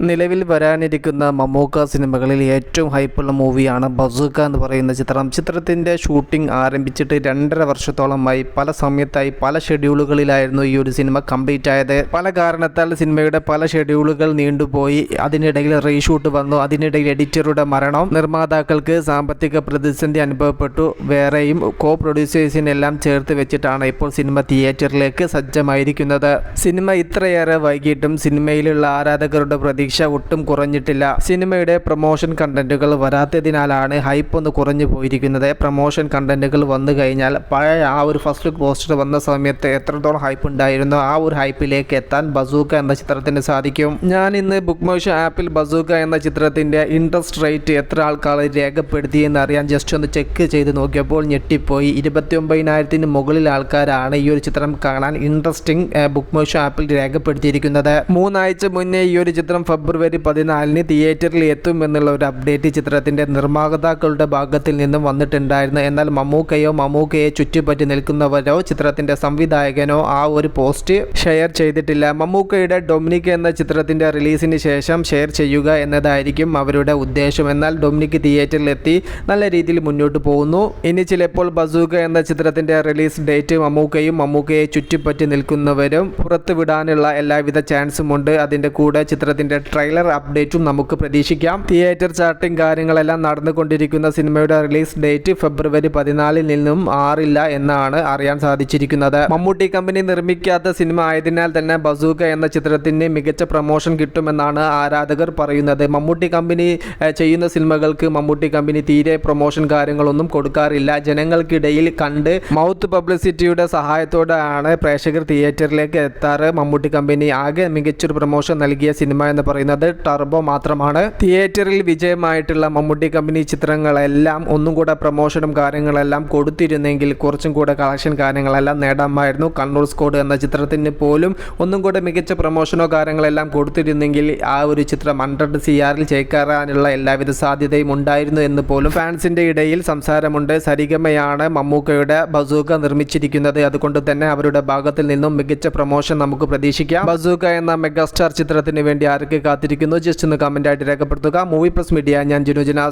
നിലവിൽ വരാനിരിക്കുന്ന മമ്മൂക്ക സിനിമകളിൽ ഏറ്റവും ഹൈപ്പുള്ള മൂവിയാണ് ബസൂക്ക എന്ന് പറയുന്ന ചിത്രം. ചിത്രത്തിൻ്റെ ഷൂട്ടിംഗ് ആരംഭിച്ചിട്ട് 2.5 വർഷത്തോളമായി പല സമയത്തായി പല ഷെഡ്യൂളുകളിലായിരുന്നു ഈ ഒരു സിനിമ കംപ്ലീറ്റ് ആയത്. പല കാരണത്താൽ സിനിമയുടെ പല ഷെഡ്യൂളുകൾ നീണ്ടുപോയി. അതിനിടയിൽ റീഷൂട്ട് വന്നു. അതിനിടയിൽ എഡിറ്ററുടെ മരണം, നിർമ്മാതാക്കൾക്ക് സാമ്പത്തിക പ്രതിസന്ധി അനുഭവപ്പെട്ടു. വേറെയും കോ പ്രൊഡ്യൂസേഴ്സിനെല്ലാം ചേർത്ത് വെച്ചിട്ടാണ് ഇപ്പോൾ സിനിമ തിയേറ്ററിലേക്ക് സജ്ജമായിരിക്കുന്നത്. സിനിമ ഇത്രയേറെ വൈകിട്ടും സിനിമയിലുള്ള ആരാധകരുടെ പ്രതീക്ഷ ഒട്ടും കുറഞ്ഞിട്ടില്ല. സിനിമയുടെ പ്രൊമോഷൻ കണ്ടന്റുകൾ വരാത്തതിനാലാണ് ഹൈപ്പ് ഒന്ന് കുറഞ്ഞു പോയിരിക്കുന്നത്. പ്രൊമോഷൻ കണ്ടന്റുകൾ വന്നു കഴിഞ്ഞാൽ പഴയ ആ ഒരു ഫസ്റ്റ് ലുക്ക് പോസ്റ്റർ വന്ന സമയത്ത് എത്രത്തോളം ഹൈപ്പ് ഉണ്ടായിരുന്നോ ആ ഒരു ഹൈപ്പിലേക്ക് എത്താൻ ബസൂക്ക എന്ന ചിത്രത്തിന് സാധിക്കും. ഞാൻ ഇന്ന് ബുക്ക് മൈ ഷോ ആപ്പിൽ ബസൂക്ക എന്ന ചിത്രത്തിന്റെ ഇൻട്രസ്റ്റ് റേറ്റ് എത്ര ആൾക്കാർ രേഖപ്പെടുത്തിയെന്ന് അറിയാൻ ജസ്റ്റ് ഒന്ന് ചെക്ക് ചെയ്ത് നോക്കിയപ്പോൾ ഞെട്ടിപ്പോയി. 29,000-ന് മുകളിൽ ആൾക്കാരാണ് ഈ ഒരു ചിത്രം കാണാൻ ഇൻട്രസ്റ്റിംഗ് ബുക്ക് മൈ ഷോ ആപ്പിൽ രേഖപ്പെടുത്തിയിരിക്കുന്നത്. 3 ആഴ്ച മുന്നേ ഈ ഒരു ചിത്രം ഫെബ്രുവരി 14-ന് തിയേറ്ററിൽ എത്തും എന്നുള്ള ഒരു അപ്ഡേറ്റ് ചിത്രത്തിന്റെ നിർമ്മാതാക്കളുടെ ഭാഗത്തിൽ നിന്നും വന്നിട്ടുണ്ടായിരുന്നു. എന്നാൽ മമ്മൂക്കയെ ചുറ്റിപ്പറ്റി നിൽക്കുന്നവരോ ചിത്രത്തിന്റെ സംവിധായകനോ ആ ഒരു പോസ്റ്റ് ഷെയർ ചെയ്തിട്ടില്ല. മമ്മൂക്കയുടെ ഡൊമിനിക് എന്ന ചിത്രത്തിന്റെ റിലീസിന് ശേഷം ഷെയർ ചെയ്യുക എന്നതായിരിക്കും അവരുടെ ഉദ്ദേശം. എന്നാൽ ഡൊമിനിക് തിയേറ്ററിൽ എത്തി നല്ല രീതിയിൽ മുന്നോട്ട് പോകുന്നു. ഇനി ചിലപ്പോൾ ബസൂക്ക എന്ന ചിത്രത്തിന്റെ റിലീസ് ഡേറ്റ് മമ്മൂക്കയെ ചുറ്റിപ്പറ്റി നിൽക്കുന്നവരും പുറത്തുവിടാനുള്ള എല്ലാവിധ ചാൻസും ഉണ്ട്. അതിന്റെ കൂടെ ചിത്രത്തിന്റെ ട്രെയിലർ അപ്ഡേറ്റും നമുക്ക് പ്രതീക്ഷിക്കാം. തിയേറ്റർ ചാർട്ടിംഗ് കാര്യങ്ങളെല്ലാം നടന്നുകൊണ്ടിരിക്കുന്ന സിനിമയുടെ റിലീസ് ഡേറ്റ് ഫെബ്രുവരി 14-ൽ നിന്നും മാറില്ല എന്നാണ് അറിയാൻ സാധിച്ചിരിക്കുന്നത്. മമ്മൂട്ടി കമ്പനി നിർമ്മിക്കാത്ത സിനിമ ആയതിനാൽ തന്നെ ബസൂക്ക എന്ന ചിത്രത്തിന് മികച്ച പ്രൊമോഷൻ കിട്ടുമെന്നാണ് ആരാധകർ പറയുന്നത്. മമ്മൂട്ടി കമ്പനി ചെയ്യുന്ന സിനിമകൾക്ക് മമ്മൂട്ടി കമ്പനി തീരെ പ്രൊമോഷൻ കാര്യങ്ങളൊന്നും കൊടുക്കാറില്ല. ജനങ്ങൾക്കിടയിൽ കണ്ട് മൗത്ത് പബ്ലിസിറ്റിയുടെ സഹായത്തോടെയാണ് പ്രേക്ഷകർ തിയേറ്ററിലേക്ക് എത്താറ്. മമ്മൂട്ടി കമ്പനി ആകെ മികച്ചൊരു പ്രൊമോഷൻ നൽകിയ സിനിമ എന്ന് പറയുന്നത് ടർബോ മാത്രമാണ്. തിയേറ്ററിൽ വിജയമായിട്ടുള്ള മമ്മൂട്ടി കമ്പനി ചിത്രങ്ങളെല്ലാം ഒന്നും കൂടെ പ്രൊമോഷനും കാര്യങ്ങളെല്ലാം കൊടുത്തിരുന്നെങ്കിൽ കുറച്ചും കൂടെ കളക്ഷൻ കാര്യങ്ങളെല്ലാം നേടാമായിരുന്നു. കണ്ണൂർ സ്ക്വാഡ് എന്ന ചിത്രത്തിന് പോലും ഒന്നും കൂടെ മികച്ച പ്രൊമോഷനോ കാര്യങ്ങളെല്ലാം കൊടുത്തിരുന്നെങ്കിൽ ആ ഒരു ചിത്രം 100 CR ചേക്കാറാനുള്ള എല്ലാവിധ സാധ്യതയും ഉണ്ടായിരുന്നു എന്ന് പോലും ഫാൻസിന്റെ ഇടയിൽ സംസാരമുണ്ട്. സരിഗമയാണ് മമ്മൂക്കയുടെ ബസൂക്ക നിർമ്മിച്ചിരിക്കുന്നത്. അതുകൊണ്ട് തന്നെ അവരുടെ ഭാഗത്തിൽ നിന്നും മികച്ച പ്രൊമോഷൻ നമുക്ക് പ്രതീക്ഷിക്കാം. ബസൂക്ക എന്ന മെഗാസ്റ്റാർ ചിത്രത്തിന് വേണ്ടി ആരൊക്കെ കാത്തിരിക്കുന്നു ജസ്റ്റ് ഒന്ന് കമന്റ് ആയിട്ട് രേഖപ്പെടുത്തുക. മൂവി പ്ലസ് മീഡിയ, ഞാൻ ജിനു ജിനാസ്.